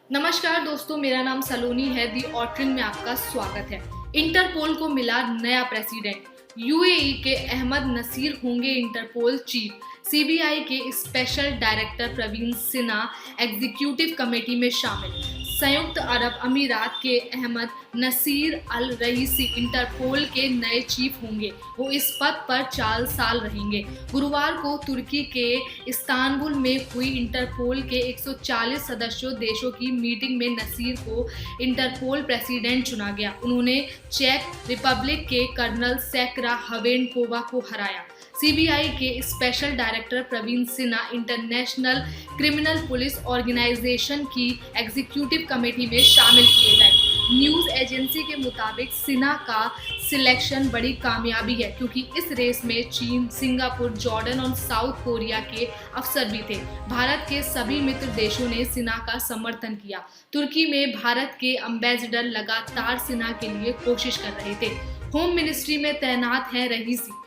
नमस्कार दोस्तों, मेरा नाम सलोनी है। दी ऑटरिंग में आपका स्वागत है। इंटरपोल को मिला नया प्रेसिडेंट। यूएई के अहमद नसीर होंगे इंटरपोल चीफ। सीबीआई के special director Praveen Sinha executive committee में शामिल। संयुक्त अरब अमीरात के Ahmed Naser Al Raisi Interpol के नए चीफ होंगे। वो इस पद पर 4 साल रहेंगे। गुरुवार को तुर्की के इस्तांबुल में हुई इंटरपोल के 140 सदस्यों देशों की मीटिंग में नसीर को इंटरपोल प्रेसिडेंट चुना गया। उन्होंने चेक रिपब्लिक के कर्नल सेकरा हवेनकोवा को हराया। सीबीआई के special director Praveen Sinha international criminal police organization की एग्जीक्यूटिव कमेटी में शामिल किए गए। न्यूज एजेंसी के मुताबिक सिन्हा का सिलेक्शन बड़ी कामयाबी है, क्योंकि इस रेस में चीन, सिंगापुर, जॉर्डन और साउथ कोरिया के अफसर भी थे। भारत के सभी मित्र देशों ने सिन्हा का समर्थन किया। तुर्की में भारत के एम्बेसडर लगातार सिन्हा के लिए कोशिश कर रहे थे। होम मिनिस्ट्री में तैनात हैं रईसी।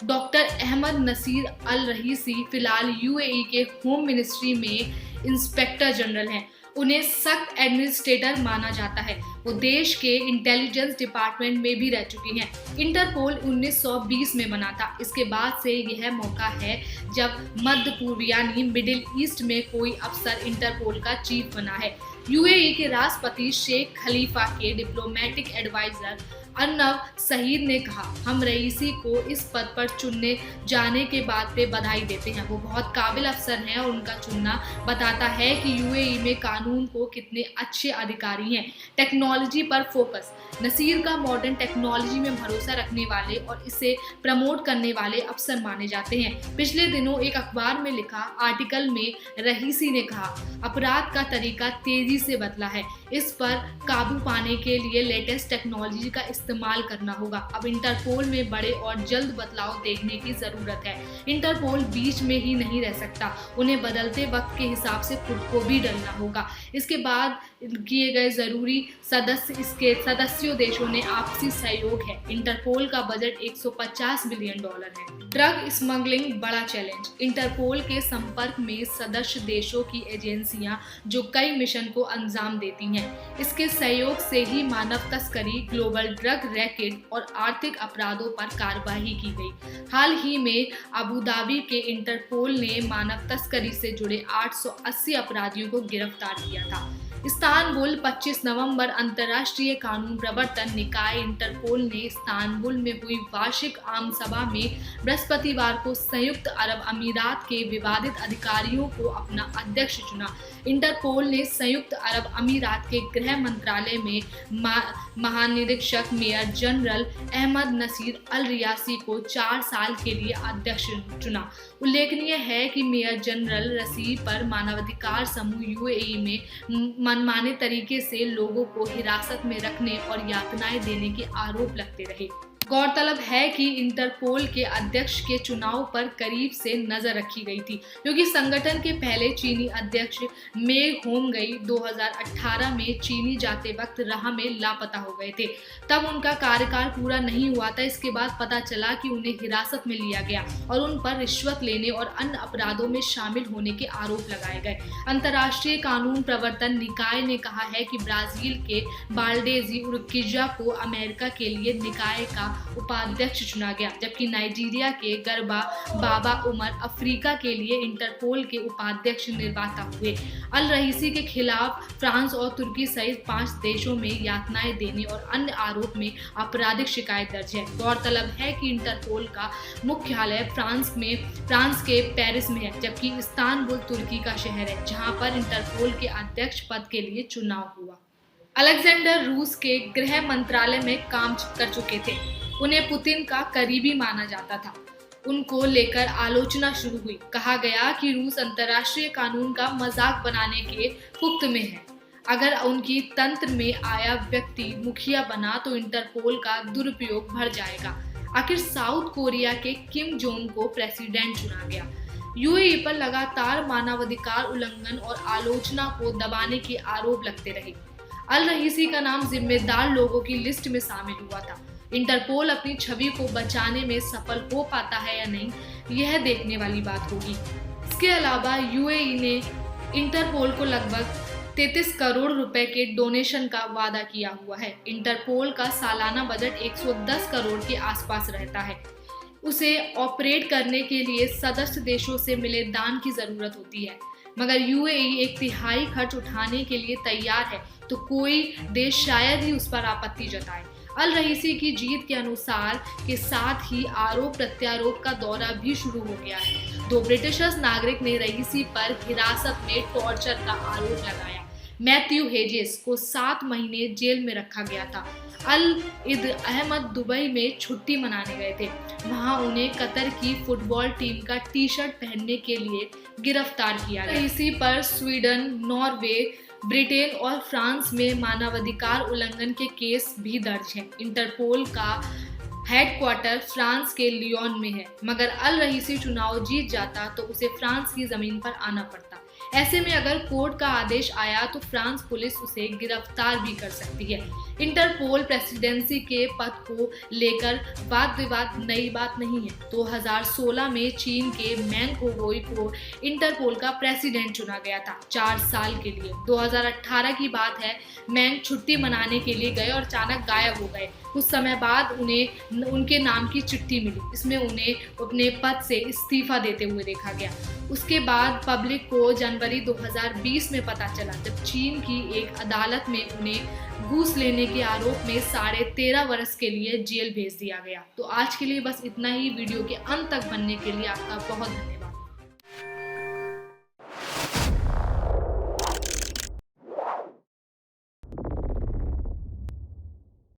डॉक्टर अहमद नसीर अल रईसी फिलहाल यूएई के होम मिनिस्ट्री में इंस्पेक्टर जनरल हैं। उन्हें सख्त एडमिनिस्ट्रेटर माना जाता है। वो देश के इंटेलिजेंस डिपार्टमेंट में भी रह चुकी हैं। इंटरपोल 1920 में बना था। इसके बाद से यह मौका है जब मध्य पूर्व यानी मिडिल ईस्ट में कोई अफसर इंटरपोल का चीफ बना है। यूएई के राष्ट्रपति शेख खलीफा के डिप्लोमेटिक एडवाइजर अर्नब सईद ने कहा, हम रईसी को इस पद पर चुनने जाने के बाद पे बधाई देते हैं। वो बहुत काबिल अफसर हैं और उनका चुनना बताता है कि यूएई में कानून को कितने अच्छे अधिकारी हैं। टेक्नोलॉजी पर फोकस। नसीर का मॉडर्न टेक्नोलॉजी में भरोसा रखने वाले और इसे प्रमोट करने वाले अफसर माने जाते हैं। पिछले दिनों एक अखबार में लिखा आर्टिकल में रईसी ने कहा, अपराध का तरीका तेजी से बदला है। इस पर काबू पाने के लिए लेटेस्ट टेक्नोलॉजी का इस्तेमाल करना होगा। अब इंटरपोल में बड़े और जल्द बदलाव देखने की जरूरत है। इंटरपोल बीच में ही नहीं रह सकता। उन्हें बदलते वक्त के हिसाब से खुद को भी ढलना होगा। इसके बाद किए गए जरूरी इसके सदस्यों देशों ने आपसी सहयोग है। इंटरपोल का बजट $150 बिलियन है। ड्रग स्मगलिंग बड़ा चैलेंज। इंटरपोल के संपर्क में सदस्य देशों की एजेंसियां जो कई मिशन को अंजाम देती हैं। इसके सहयोग से ही मानव तस्करी, ग्लोबल ड्रग रैकेट और आर्थिक अपराधों पर कार्रवाई की गई। हाल ही में अबू धाबी के इंटरपोल ने मानव तस्करी से जुड़े 880 अपराधियों को गिरफ्तार किया था। इस्तांबुल 25 नवंबर अंतर्राष्ट्रीय कानून प्रवर्तन निकाय इंटरपोल ने इस्तांबुल में हुई वार्षिक आम सभा में बृहस्पतिवार को संयुक्त अरब अमीरात के विवादित अधिकारियों को अपना अध्यक्ष चुना। इंटरपोल ने संयुक्त अरब अमीरात के गृह मंत्रालय में महानिरीक्षक मेजर जनरल अहमद नसीर अल रियासी को 4 साल के लिए अध्यक्ष चुना। उल्लेखनीय है कि मेजर जनरल रसी पर मानवाधिकार समूह यूएई में मनमाने तरीके से लोगों को हिरासत में रखने और यातनाएं देने के आरोप लगते रहे। गौरतलब है कि इंटरपोल के अध्यक्ष के चुनाव पर करीब से नजर रखी गई थी, क्योंकि संगठन के पहले चीनी अध्यक्ष मे होंगई 2018 में चीनी जाते वक्त राह में लापता हो गए थे। तब उनका कार्यकाल पूरा नहीं हुआ था। इसके बाद पता चला कि उन्हें हिरासत में लिया गया और उन पर रिश्वत लेने और अन्य अपराधों में शामिल होने के आरोप लगाए गए। अंतर्राष्ट्रीय कानून प्रवर्तन निकाय ने कहा है कि ब्राजील के बाल्डेजी उर्किजा को अमेरिका के लिए निकाय का उपाध्यक्ष चुना गया, जबकि नाइजीरिया के गरबा बाबा उमर अफ्रीका के लिए इंटरपोल के उपाध्यक्ष निर्वाचित हुए। अल रईसी के खिलाफ फ्रांस और तुर्की सहित 5 देशों में यातनाएं देने और अन्य आरोप में आपराधिक शिकायत दर्ज है। गौरतलब है कि इंटरपोल का मुख्यालय फ्रांस के पेरिस में है, जबकि इस्तांबुल तुर्की का शहर है, जहां पर इंटरपोल के अध्यक्ष पद के लिए चुनाव हुआ। अलेक्जेंडर रूस के गृह मंत्रालय में काम कर चुके थे। उन्हें पुतिन का करीबी माना जाता था। उनको लेकर आलोचना शुरू हुई। कहा गया कि रूस अंतर्राष्ट्रीय कानून का मजाक बनाने के पुख्त में है। अगर उनकी तंत्र में आया व्यक्ति मुखिया बना तो इंटरपोल का दुरुपयोग बढ़ जाएगा। आखिर साउथ कोरिया के किम जोंग को प्रेसिडेंट चुना गया। यूएई पर लगातार मानवाधिकार उल्लंघन और आलोचना को दबाने के आरोप लगते रहे। अल रईसी का नाम जिम्मेदार लोगों की लिस्ट में शामिल हुआ था। इंटरपोल अपनी छवि को बचाने में सफल हो पाता है या नहीं, यह देखने वाली बात होगी। इसके अलावा यूएई ने इंटरपोल को लगभग 33 करोड़ रुपए के डोनेशन का वादा किया हुआ है। इंटरपोल का सालाना बजट 110 करोड़ के आसपास रहता है। उसे ऑपरेट करने के लिए सदस्य देशों से मिले दान की जरूरत होती है, मगर यूएई 1/3 खर्च उठाने के लिए तैयार है, तो कोई देश शायद ही उस पर आपत्ति जताए। अल रईसी की जीत के अनुसार के साथ ही आरोप प्रत्यारोप का दौरा भी शुरू हो गया है। 2 ब्रिटिश नागरिक ने रईसी पर हिरासत में टॉर्चर का आरोप लगाया। मैथ्यू हेजेस को 7 महीने जेल में रखा गया था। अल इद अहमद दुबई में छुट्टी मनाने गए थे। वहां उन्हें कतर की फुटबॉल टीम का टी-शर्ट पहनने के लिए गिरफ्तार किया गया। इसी पर स्वीडन, नॉर्वे, ब्रिटेन और फ्रांस में मानवाधिकार उल्लंघन के केस भी दर्ज हैं। इंटरपोल का हेडक्वार्टर फ्रांस के लियोन में है, मगर अल रईसी चुनाव जीत जाता तो उसे फ्रांस की जमीन पर आना पड़ता। ऐसे में अगर कोर्ट का आदेश आया तो फ्रांस पुलिस उसे गिरफ्तार भी कर सकती है। इंटरपोल प्रेसिडेंसी के पद को लेकर वाद विवाद नई बात नहीं है। 2016 में चीन के मैंग होगोई को इंटरपोल का प्रेसिडेंट चुना गया था 4 साल के लिए। 2018 की बात है, मैंग छुट्टी मनाने के लिए गए और अचानक गायब हो गए। कुछ समय बाद उन्हें उनके नाम की चिट्ठी मिली। इसमें उन्हें अपने पद से इस्तीफा देते हुए देखा गया। उसके बाद पब्लिक को जनवरी 2020 में पता चला, जब चीन की एक अदालत में उन्हें घूस लेने के आरोप में 13.5 वर्ष के लिए जेल भेज दिया गया। तो आज के लिए बस इतना ही। वीडियो के अंत तक बनने के लिए आपका बहुत धन्यवाद।